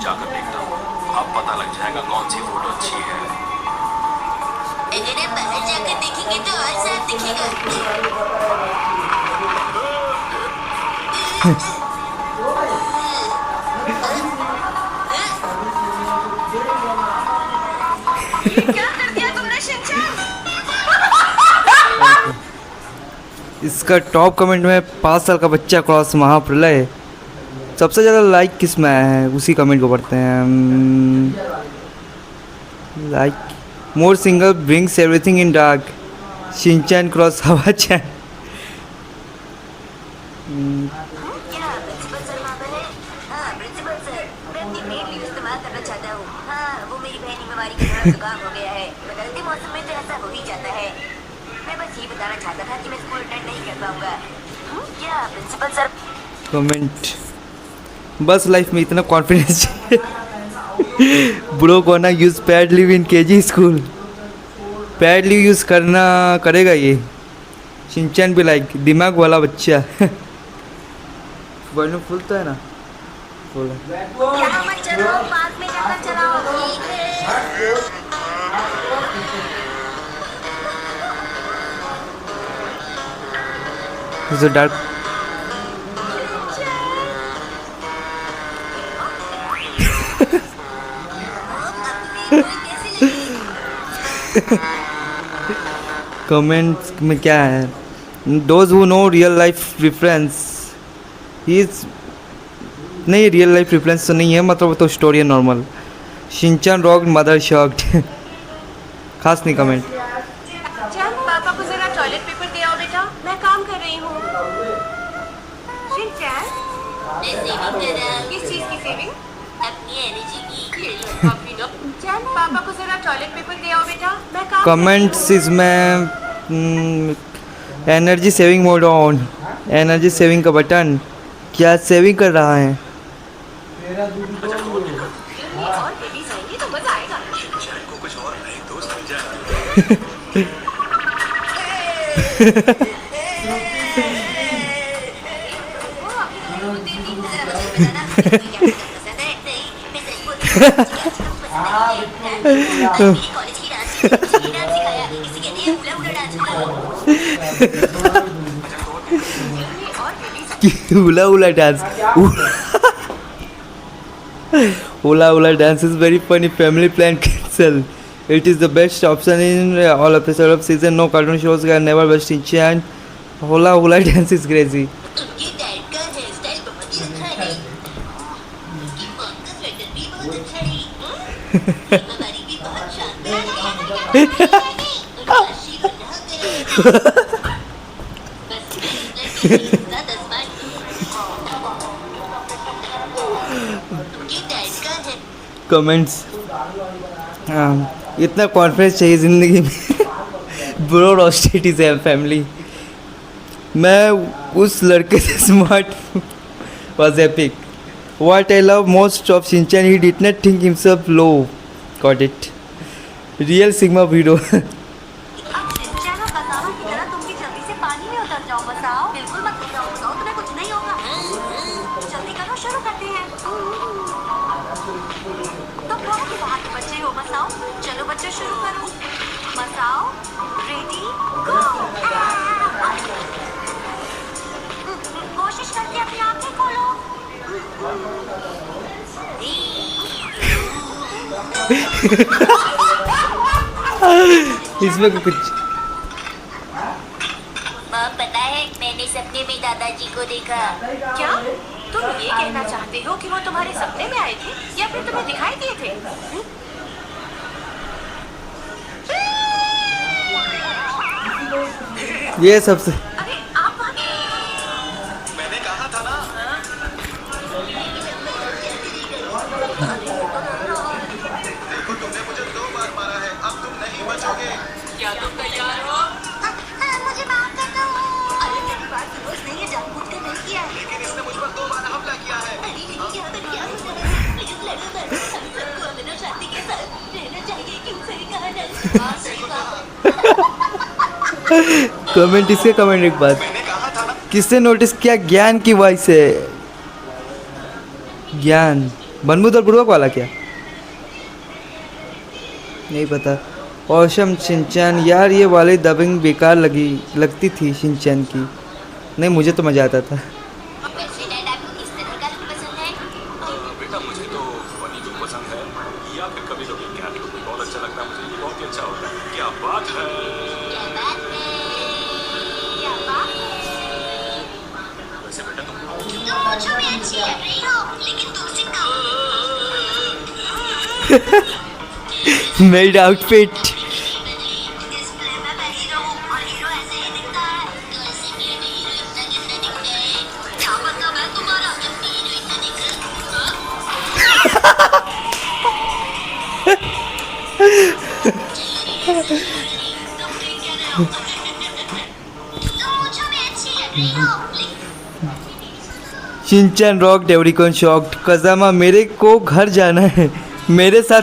जाकर देखता हूँ, अब पता लग जाएगा कौन सी फोटो अच्छी है। अगर आप बाहर जाकर देखेंगे तो और साफ दिखेगा। ये क्या कर दिया तुमने शिनचैन? इसका टॉप कमेंट में 5 साल का बच्चा क्रॉस महाप्रलय। सबसे ज़्यादा लाइक किस में आया है उसी कमेंट को पढ़ते हैं। Like more single brings everything in dark Shinchan cross हवा चैन। क्या प्रिंसिपल सर वहाँ पर है? हाँ प्रिंसिपल सर, मैं अपनी पेड लीव इस्तेमाल करना चाहता हूँ। हाँ वो मेरी बहन बीमारी के दौरान जुकाम हो गया है। बदलते मौसम में तो ऐसा हो ही जाता है। मैं बस ये बताना चाहता था कि मैं स्कूल अटेंड नहीं कर पाऊंगा। क्या प्रिंसिपल सर? कमेंट बस लाइफ में इतना कॉन्फिडेंस चाहिए। ब्रो को ना use paid leave in KG school. Paid leave use करना करेगा ये। शिनचैन भी लाइक दिमाग वाला बच्चा। वॉल्यूम फुल तो है ना? फुल है। यहाँ मत चलो, पार्क में जाकर चलाओ। ठीक है। Is dark. कमेंट्स में क्या है? Those who know real life reference he is. नहीं रियल लाइफ रेफरेंस तो नहीं है, मतलब तो स्टोरी है normal. Shinchan rock mother shocked. खास नहीं कमेंट। चल पापा को जरा टॉयलेट पेपर दे आओ बेटा, मैं काम कर रही हूँ। शिनचैन, मैं सेविंग कर रहा हूँ। किस चीज की सेविंग? अपनी एनर्जी की। चल पापा को जरा टॉयलेट पेपर दे आओ बेटा, मैं काम कमेंट्स इसमें energy saving mode on. Energy saving का बटन क्या सेविंग कर रहा है? और बेबी जाएंगे तो मजा आएगा। शिनचैन को कुछ और नए दोस्त मिल जाए। कॉलेज की डांस सिखाया, इसी के लिए हुला हुला डांस हुआ। और baby Hula hula dance. Hula hula dance is very funny. Family plan cancel. It is the best option in all episode of season. No cartoon shows can never best Shinchan. Hula hula dance is crazy. उनके dad का hair style बहुत ही अच्छा है। उसकी mom का sweater भी बहुत अच्छा है। हमारी भी बहुत शानदार है। उनका आशीर्वाद रहा करे। बस मैं इतना ज़्यादा स्मार्ट हूँ। उनके डैड का है। Comments. इतना कॉन्फिडेंस चाहिए ज़िंदगी में। Bro roasted is family. मैं उस लड़के से smart was epic. What I love most of Shinchan, he did not think himself low. Got it. Real Sigma hero. अब शिनचैन और बताओ की तरह तुम भी जल्दी से पानी में उतर जाओ। बताओ बिल्कुल मत जाओ, बताओ तुम्हें कुछ नहीं होगा। जल्दी करो, शुरू करते हैं। तुम दोनों के बाहर के बच्चे हो। मसाओ चलो बच्चे शुरू करो। मसाओ रेडी गो। कोशिश करके अपनी आंखें खोलो। इसमें कुछ पता है मैंने सपने में दादाजी को देखा। क्या तुम ये कहना चाहते हो कि वो तुम्हारे सपने में आए थे या फिर तुम्हें दिखाई दिए थे? ये सबसे अरे आप मैंने कहा था ना। देखो तुमने मुझे 2 बार मारा है, अब तुम नहीं बचोगे। क्या तुम तैयार हो? मुझे माफ कर दो। अरे मेरी बात समझ नहीं है, जानबूझकर नहीं किया है। लेकिन इसने मुझ पर 2 बार हमला किया है। अरे नहीं क्या तो क्या हो रहा है? प्लीज लड़ो मत। हम सबको अमन और शांति के साथ रहना चाहिए। क्यों सही कहा ना? हाँ सही कहा। कमेंट इसके कमेंट एक बात मैंने कहा था ना। किसने नोटिस किया ज्ञान की वॉइस है। ज्ञान बनबूदरपूर्वक वाला क्या? नहीं पता। औसम शिनचैन यार, ये वाली डबिंग बेकार लगती थी शिनचैन की। नहीं, मुझे तो मज़ा आता था। वैसे डैड आपको किस तरह का लुक पसंद है? बेटा मुझे तो फनी लुक पसंद है, या फिर कभी कभी कैट लुक भी बहुत अच्छा लगता है मुझे, ये बहुत ही अच्छा होता है। क्या बात है। क्या बात है? क्या बात है? वैसे बेटा तुम तुम मुझे भी अच्छी लग रही हो, लेकिन तुमसे कम। Made outfit. डिस्प्ले में मैं हीरो हूँ और हीरो ऐसे ही दिखता है। तो ऐसे क्यों नहीं हीरो इतना गंदा दिखता है? क्या मतलब है तुम्हारा? जब भी हीरो इतना दिखता तुम ठीक कह रहे हो। तुम मुझे भी अच्छी लग रही हो, शिनचैन रॉक डेवरिकॉन शॉक्ड। कजामा मेरे को घर जाना है, मेरे साथ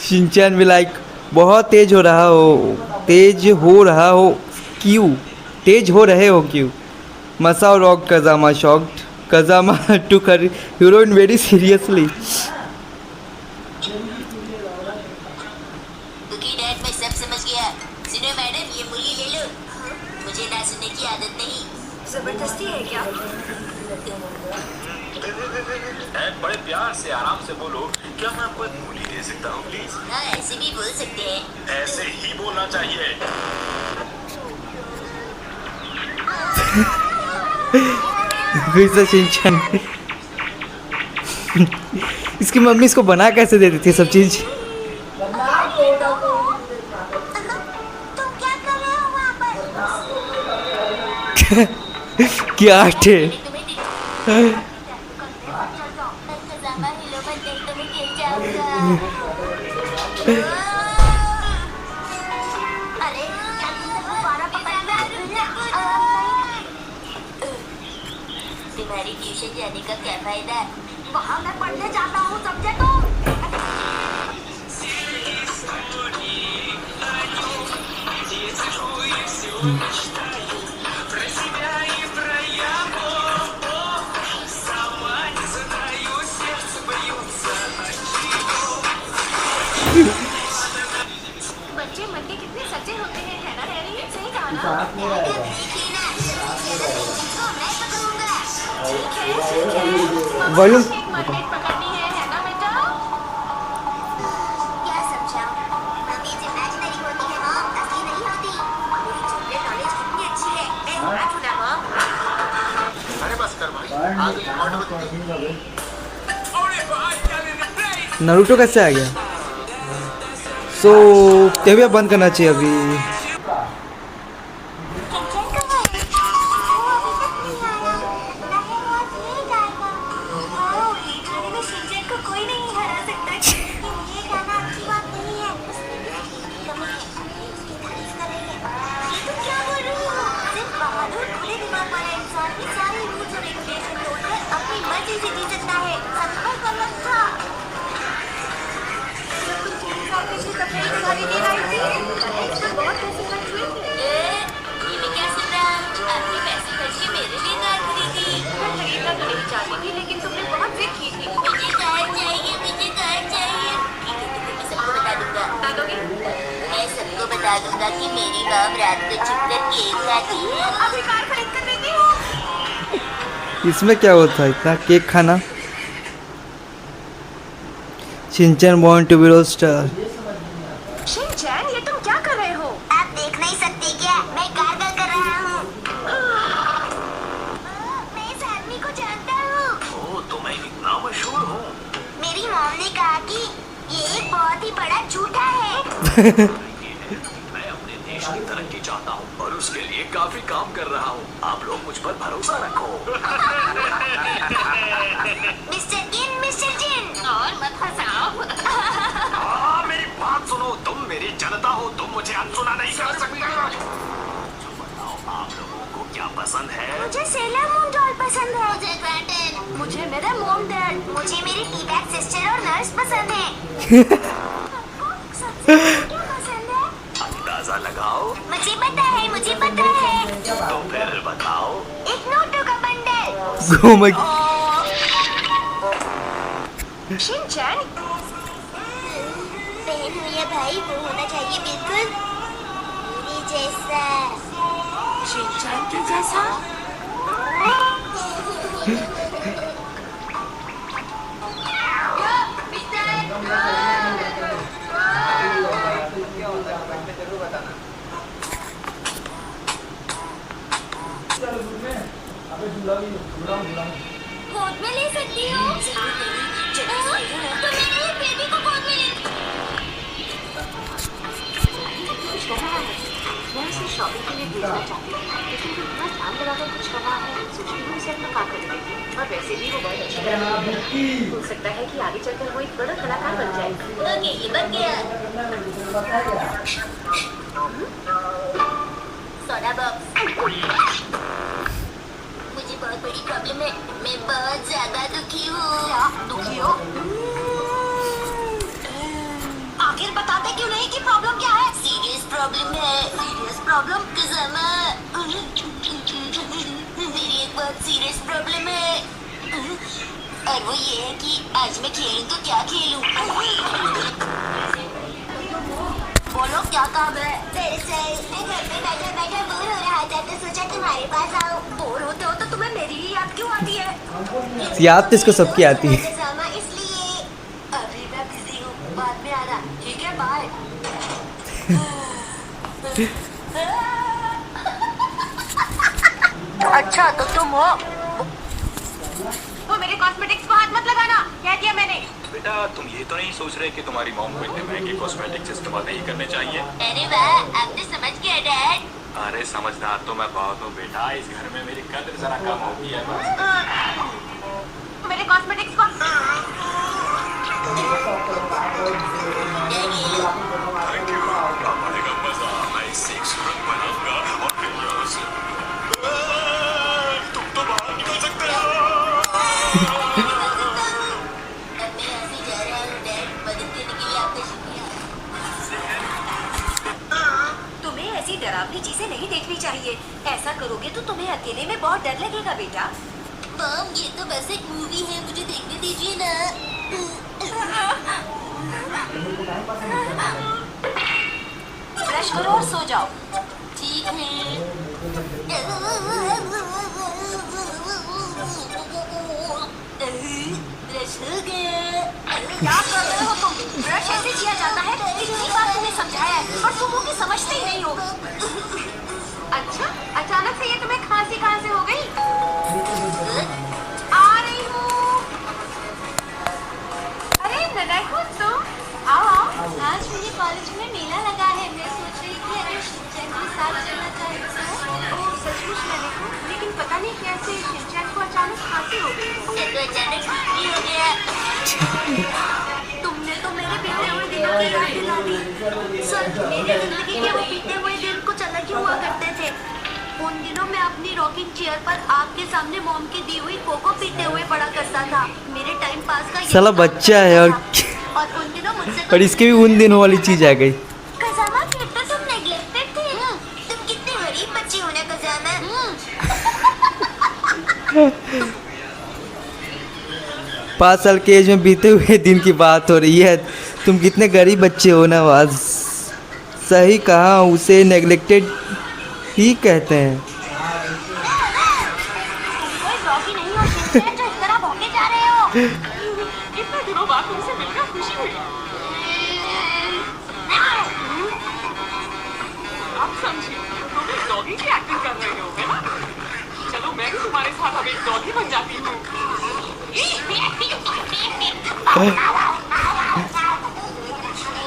शिनचैन भी लाइक बहुत तेज हो रहा हो क्यों? तेज हो रहे हो क्यों? मसाओ रॉक कजामा शॉक्ड। कजामा टुक हर हीरोइन वेरी सीरियसली। क्योंकि डैड मैं सब समझ गया। सुनो मैडम, ये मूली ले लो। मुझे ना सुनने की आदत नहीं। जबरदस्ती है क्या? डैड बड़े प्यार से आराम से बोलो, क्या मैं आपको एक मूली दे सकता हूँ प्लीज? हाँ, ऐसे भी बोल सकते हैं। ऐसे ही बोलना चाहिए। फिर से शिनचैन। इसकी मम्मी इसको बना कैसे देती थी सब चीज? तुम क्या कर रहे हो वहाँ पर? क्या थे? तुम्हें खजामा हिलो मत, नहीं तो मैं गिर जाऊंगा। अरे क्या तुम दोबारा पकड़ में? तुम्हारी ट्यूशन जाने का क्या फायदा? वहाँ मैं पढ़ने जाता हूँ, समझे तुम? बच्चे मन के कितने सच्चे होते हैं, है ना डैडी? सही कहा ना? वॉल्यूम मरमेड पकड़नी है ना बेटा? क्या समझाऊं? मम्मी इमेजिनरी होती है मॉम, असली नहीं होती। मेरी जनरल नॉलेज कितनी अच्छी है। मैं स्मार्ट हूं ना मॉम? अरे बस कर भाई, आगे मॉडल नारुतो कैसे आ गया? सो टीवी बंद करना चाहिए अभी। कोई नहीं हरा सकता। ये गाना अच्छी बात नहीं है। तुम क्या बोल रही हो? सिर्फ बहादुर खुले दिमाग वाला इंसान ही सारे रूल्स और रेगुलेशन तोड़कर अपनी मर्जी से जी सकता है। सबको गलत था। पिछले कपड़े दिखाई दे रही थी। बहुत पैसे खर्च हुए थे। ये मैं क्या सुन रहा हूँ? आपने पैसे खर्च के मेरे लिए कार खरीदी। मैं खरीदना तो नहीं चाहती थी, लेकिन तुमने बहुत जिद की थी। मुझे कार चाहिए, मुझे कार चाहिए। ठीक है, तो मैं सबको बता दूंगा। बता दोगे? मैं सबको बता दूंगा कि मेरी मॉम रात को छुपकर केक खाती है। अभी कार खरीद कर देती हूँ। इसमें क्या होता है इतना केक खाना? Shinchan want to be roster. Shinchan, ये तुम क्या कर रहे हो? आप देख नहीं सकती क्या? मैं गार्गल कर रहा हूँ। मैं इस आदमी को जानता हूँ। ओह, तो मैं इतना मशहूर हूँ। मेरी मॉम ने कहा कि ये एक बहुत ही बड़ा झूठा है। मैं अपने देश की तरक्की चाहता हूँ और उसके लिए काफी काम कर रहा हूँ। आप लोग मुझ पर भरोसा रखो। मिस्टर जिन और मत हंसाओ। मेरी बात सुनो, तुम मेरी जनता हो, तुम मुझे अनसुना नहीं कर सकते। बताओ, आप लोगों को क्या पसंद है? मुझे सेलर मून डॉल पसंद है। मुझे क्रैटन। मुझे मेरा मॉम डैड। मुझे मेरी टीबैग सिस्टर और नर्स पसंद है। सबसे क्या पसंद है? अंदाजा लगाओ। मुझे पता है, मुझे पता है। तो फिर बताओ। एक नोटों का बंडल। Oh my- शिनचैन बहन हो या भाई वो होना चाहिए बिल्कुल मेरे जैसा। शिनचैन के जैसा। गोद में ले सकती हो? तो मेरे बेबी को गोद में ले। मैं उसे शॉपिंग के लिए भेजना चाहती हूँ, लेकिन वो इतना ध्यान लगाकर कुछ कर रहा है, सोचती हूँ उसे अपना काम करने देती हूँ। और वैसे भी वो बहुत अच्छा है, हो सकता है कि आगे चलकर वो एक बड़ा कलाकार बन जाए। ओके ये बन गया। Soda box. मुझे बहुत बड़ी प्रॉब्लम है, मैं बहुत ज्यादा दुखी हूँ। क्या दुखी हो? आखिर बताते क्यों नहीं कि प्रॉब्लम क्या है? सीरियस प्रॉब्लम है। Serious problem? कज़ामा, मेरी एक बहुत सीरियस प्रॉब्लम है और वो ये है कि आज मैं खेलूं तो क्या खेलूं? बोलो क्या काम है? दरअसल मैं घर पे बैठा बैठा बोर हो रहा था तो सोचा तुम्हारे पास आओ। बोर होते हो तो तुम्हें मेरी ही याद क्यों आती है? याद तो इसको सबकी आती है। कज़ामा इसलिए। अभी मैं बिजी हूँ, बाद में आना, ठीक है? बाय। अच्छा तो तुम हो? वो मेरे कॉस्मेटिक्स को हाथ मत लगाना, कह दिया मैंने। बेटा तुम ये तो नहीं सोच रहे कि तुम्हारी मॉम को इतने महंगे कॉस्मेटिक्स इस्तेमाल नहीं करने चाहिए? अरे वाह, आपने समझ गया डैड। अरे समझदार तो मैं बहुत हूँ बेटा, इस घर में मेरी कदर जरा कम होगी है बस। मेरे कॉस्मेटिक्स को थैंक यू, अब आएगा मजा। मैं इससे एक सूरत बनाऊंगा और फिर यहाँ से तुम तो बाहर निकल सकते हो। अब मैं यहाँ से जा रहा हूँ डैड, मदद करने के लिए आपका शुक्रिया। तुम्हें ऐसी डरावनी चीजें नहीं देखनी चाहिए। ऐसा करोगे तो तुम्हें अकेले में बहुत डर लगेगा बेटा। मॉम ये तो बस एक मूवी है, मुझे देखने दीजिए ना। ब्रश करो और सो जाओ। ठीक है। ब्रश हो गया। क्या कर रहे हो तुम? ब्रश ऐसे किया जाता है, कितनी बार तुम्हें समझाया है और तुम वो समझते ही नहीं हो। अच्छा, अचानक से ये तुम्हें खांसी कहाँ से हो गई? आ रही हूँ। अरे ननाको तुम आओ आओ। आज मेरे कॉलेज में मेला लगा है, मैं सोच रही थी अगर शिनचैन के साथ चलना चाहे तो। ओह सचमुच ननाको, लेकिन पता नहीं कैसे शिनचैन को अचानक खांसी हो गई। ये तो अचानक ही हो गया। तुमने तो मेरे बीते हुए दिनों की याद दिला दी। सर, मेरी जिंदगी के वो बीते हुए दिन कुछ अलग ही हुआ करते थे। उन दिनों मैं अपनी रॉकिंग चेयर पर आग के सामने मॉम की दी हुई कोको पीते हुए पड़ा करता था। मेरे टाइम पास का यही साला काम बच्चा था। है और उन दिनों मुझसे और इसके भी उन दिनों वाली चीज आ गई। कज़ामा फिर तो तुम नेग्लेक्टेड थे। तुम कितने गरीब बच्चे हो ना कज़ामा। 5 साल के एज में बीते हुए दिन की बात हो रही है। तुम कितने गरीब बच्चे हो ना वाज। सही कहा, उसे नेग्लेक्टेड ही कहते हैं। कोई रॉकी नहीं हो शिनचैन जो इस तरह भौंके जा रहे हो। इतने दिनों बाद तुमसे मिलकर खुशी हुई। आप समझिए, तुम एक डॉगी की एक्टिंग कर रहे हो, है ना? चलो मैं भी तुम्हारे साथ अब एक डॉगी बन जाती हूँ।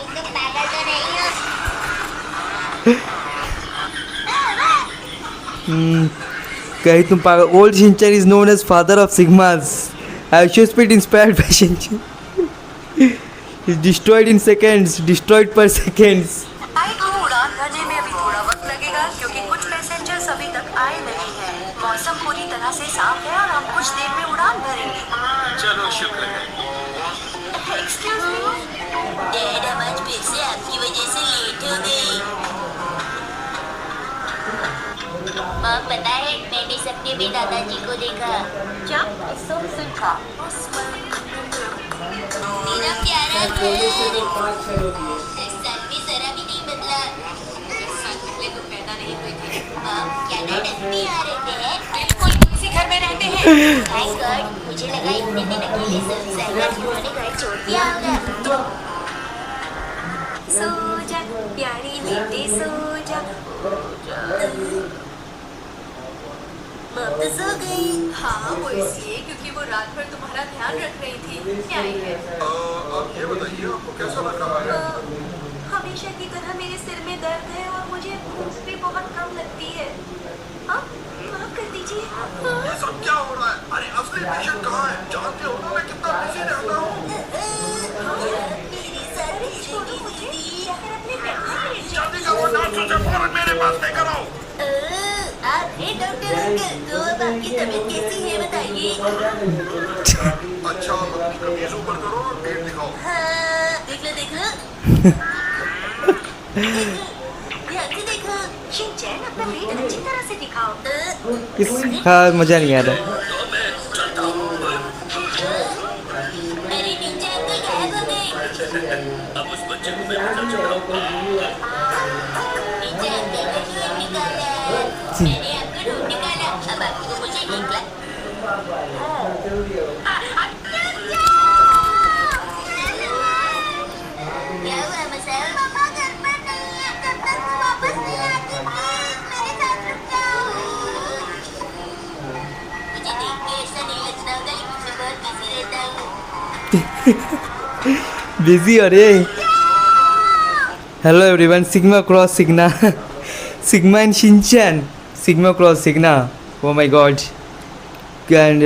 एकदम पागल तो नहीं हो। कहीं तुम पागल। Old Shinchan is known as father of sigmas. Actual speed inspired by Shinchan is destroyed in seconds, destroyed per seconds. Flight को उड़ान भरने में अभी थोड़ा वक्त लगेगा क्योंकि कुछ पैसेंजर्स अभी तक आए नहीं हैं। मौसम पूरी तरह से साफ है और हम कुछ देर में उड़ान भरेंगे। चलो शुक्र है। Excuse me. डैड हम आज फिर से आपकी वजह से लेट हो गए। मॉम पता है मैंने सपने में दादाजी को देखा। क्या? सुन था। मेरा प्यारा घर सन भी जरा भी नहीं बदला। सन पहले तो पैदा नहीं हुए थे। क्या डैड भी आ रहे थे? बिल्कुल इसी घर में रहते हैं। थैंक गॉड, मुझे लगा इतने दिन अकेले सहकर उन्होंने घर छोड़ दिया होगा। सो जा प्यारी बेटे सो जा। मम तो सो गई। हाँ वो इसलिए क्योंकि वो रात भर तुम्हारा ध्यान रख रही थी। क्या है? अब ये बताइए आपको कैसा लग रहा है? हमेशा की तरह मेरे सिर में दर्द है और मुझे भूख भी बहुत कम लगती है। हाँ माफ कर दीजिए। ये सब क्या हो रहा है? अरे असली पेशेंट कहाँ है? जानते हो ना मैं कितना बिजी रहता हूँ। मेरी सारी छोटी दीदी। जल्दी का वो नाम सोचे फौरन मेरे पास लेकर आओ। आप हैं डॉक्टर अंकल, तो अब आपकी तबीयत कैसी है बताइए। अच्छा कमीज ऊपर करो और पेट दिखाओ। हाँ देख लो ध्यान से देखो। शिनचैन अपना पेट अच्छी तरह से दिखाओ। इसका मज़ा नहीं आ रहा। मेरी नीचे अंकल गायब हो गए। अब उस बच्चे को मैं पकड़ चुका हूँ। नीचे अंकल को ढूंढ निकाला। मैंने आपको ढूंढ निकाला, अब आपको मुझे निकला। क्या हुआ मसाल? पापा घर पर नहीं है, जब तक वो वापस नहीं आती प्लीज मेरे साथ रुक जाओ। मुझे देख के ऐसा नहीं लगता होगा लेकिन मैं बहुत बिजी रहता हूँ। बिजी अरे hello everyone sigma cross signa sigma and Shinchan sigma cross signa oh my god and